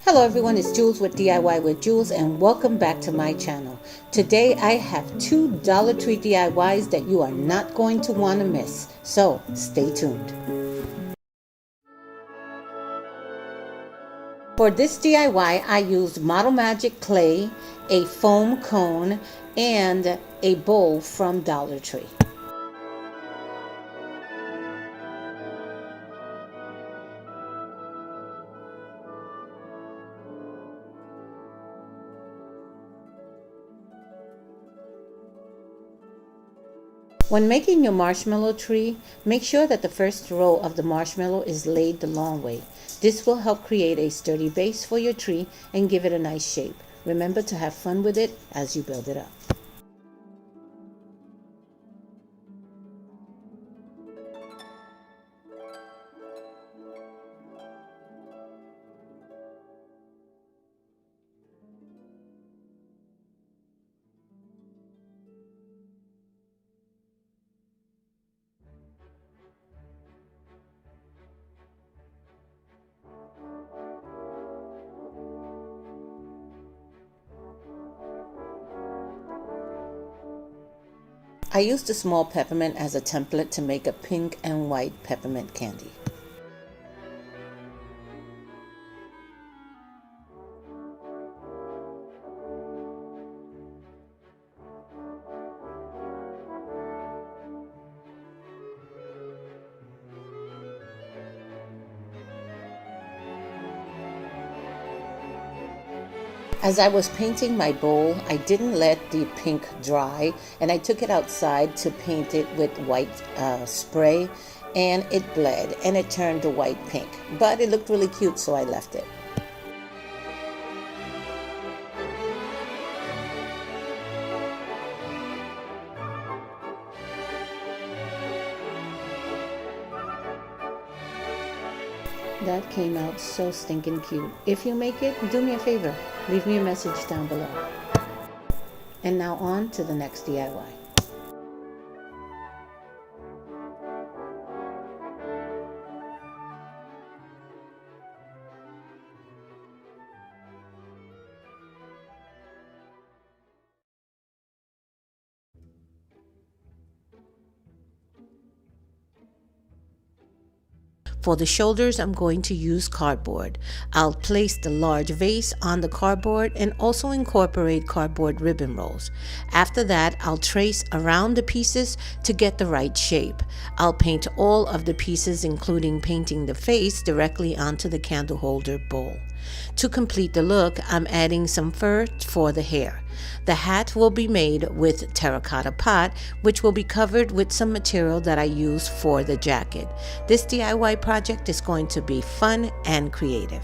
Hello everyone, it's Jules with DIY with Jules and welcome back to my channel. Today I have two Dollar Tree DIYs that you are not going to want to miss, so stay tuned. For this DIY I used Model Magic clay, a foam cone, and a bowl from Dollar Tree. When making your marshmallow tree, make sure that the first row of the marshmallow is laid the long way. This will help create a sturdy base for your tree and give it a nice shape. Remember to have fun with it as you build it up. I used a small peppermint as a template to make a pink and white peppermint candy. As I was painting my bowl, I didn't let the pink dry and I took it outside to paint it with white spray, and it bled and it turned to white pink, but it looked really cute, so I left it. That came out so stinking cute. If you make it, do me a favor. Leave me a message down below. And now on to the next DIY. For the shoulders, I'm going to use cardboard. I'll place the large vase on the cardboard and also incorporate cardboard ribbon rolls. After that, I'll trace around the pieces to get the right shape. I'll paint all of the pieces, including painting the face, directly onto the candle holder bowl. To complete the look, I'm adding some fur for the hair. The hat will be made with terracotta pot, which will be covered with some material that I use for the jacket. This DIY project is going to be fun and creative.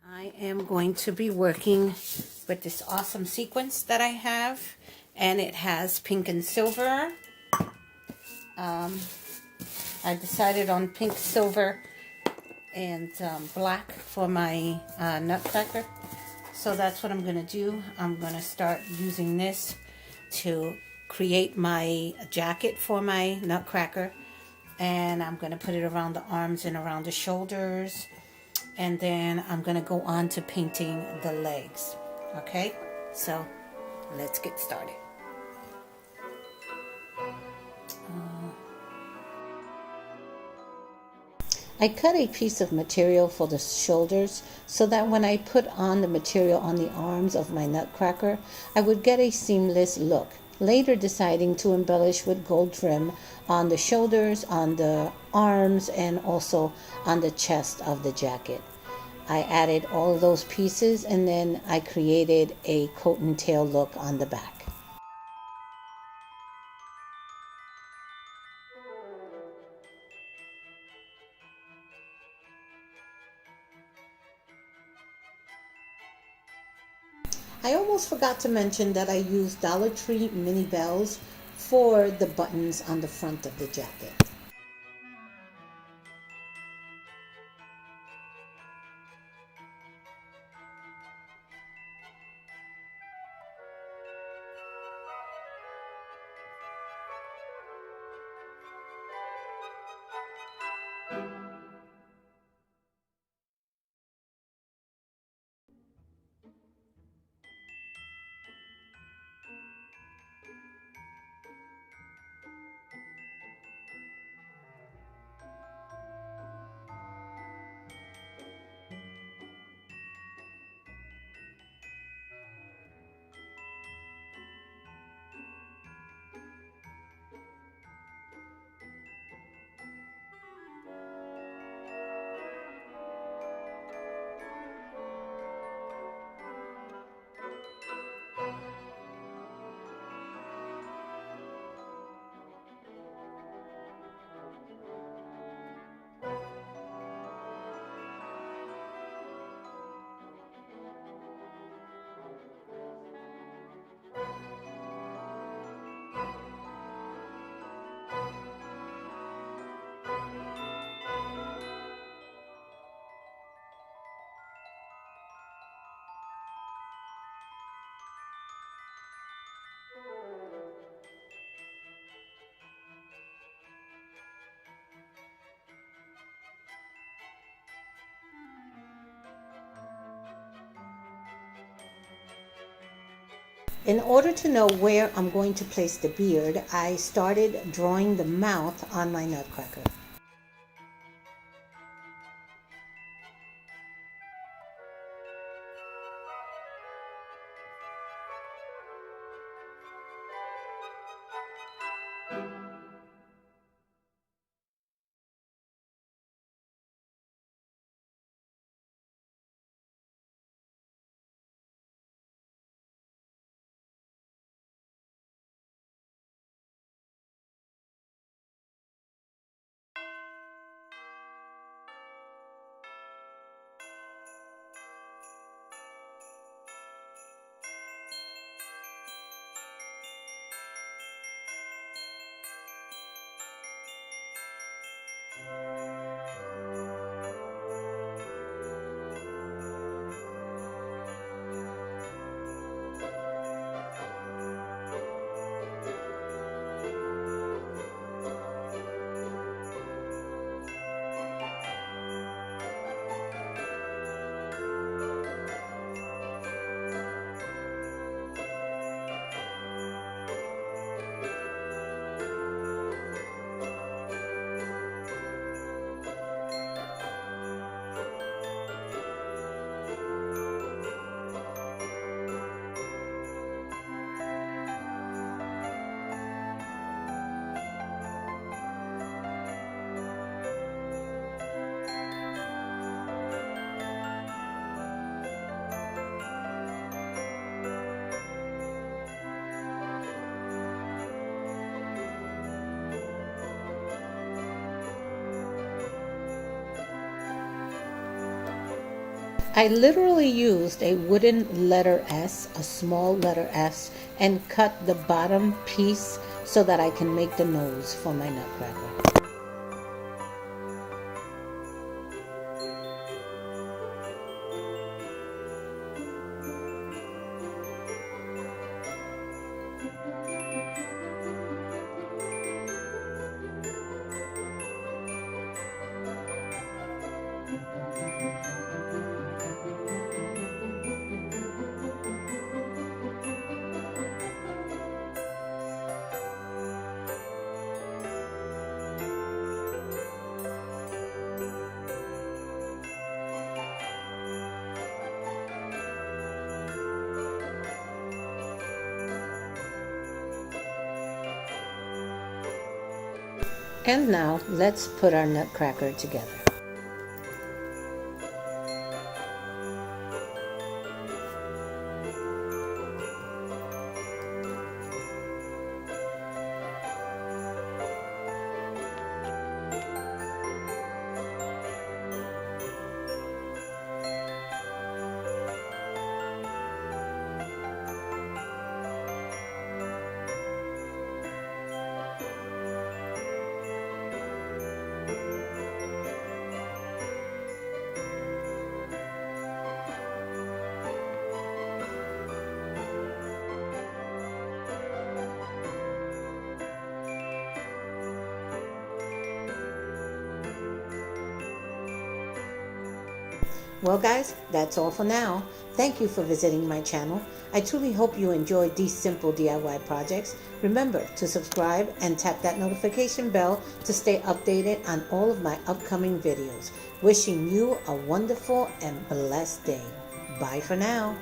I am going to be working with this awesome sequence that I have, and it has pink and silver. I decided on pink, silver, and black for my Nutcracker. So that's what I'm going to do. I'm going to start using this to create my jacket for my Nutcracker. And I'm going to put it around the arms and around the shoulders. and then I'm gonna go on to painting the legs. Okay, so let's get started. I cut a piece of material for the shoulders so that when I put on the material on the arms of my Nutcracker, I would get a seamless look. Later deciding to embellish with gold trim on the shoulders, on the arms, and also on the chest of the jacket. I added all of those pieces and then I created a coat and tail look on the back. I almost forgot to mention that I used Dollar Tree mini bells for the buttons on the front of the jacket. In order to know where I'm going to place the beard, I started drawing the mouth on my Nutcracker. I literally used a wooden letter S, a small letter S, and cut the bottom piece so that I can make the nose for my Nutcracker. And now let's put our nutcracker together. Well guys, that's all for now. Thank you for visiting my channel. I truly hope you enjoyed these simple DIY projects. Remember to subscribe and tap that notification bell to stay updated on all of my upcoming videos. Wishing you a wonderful and blessed day. Bye for now.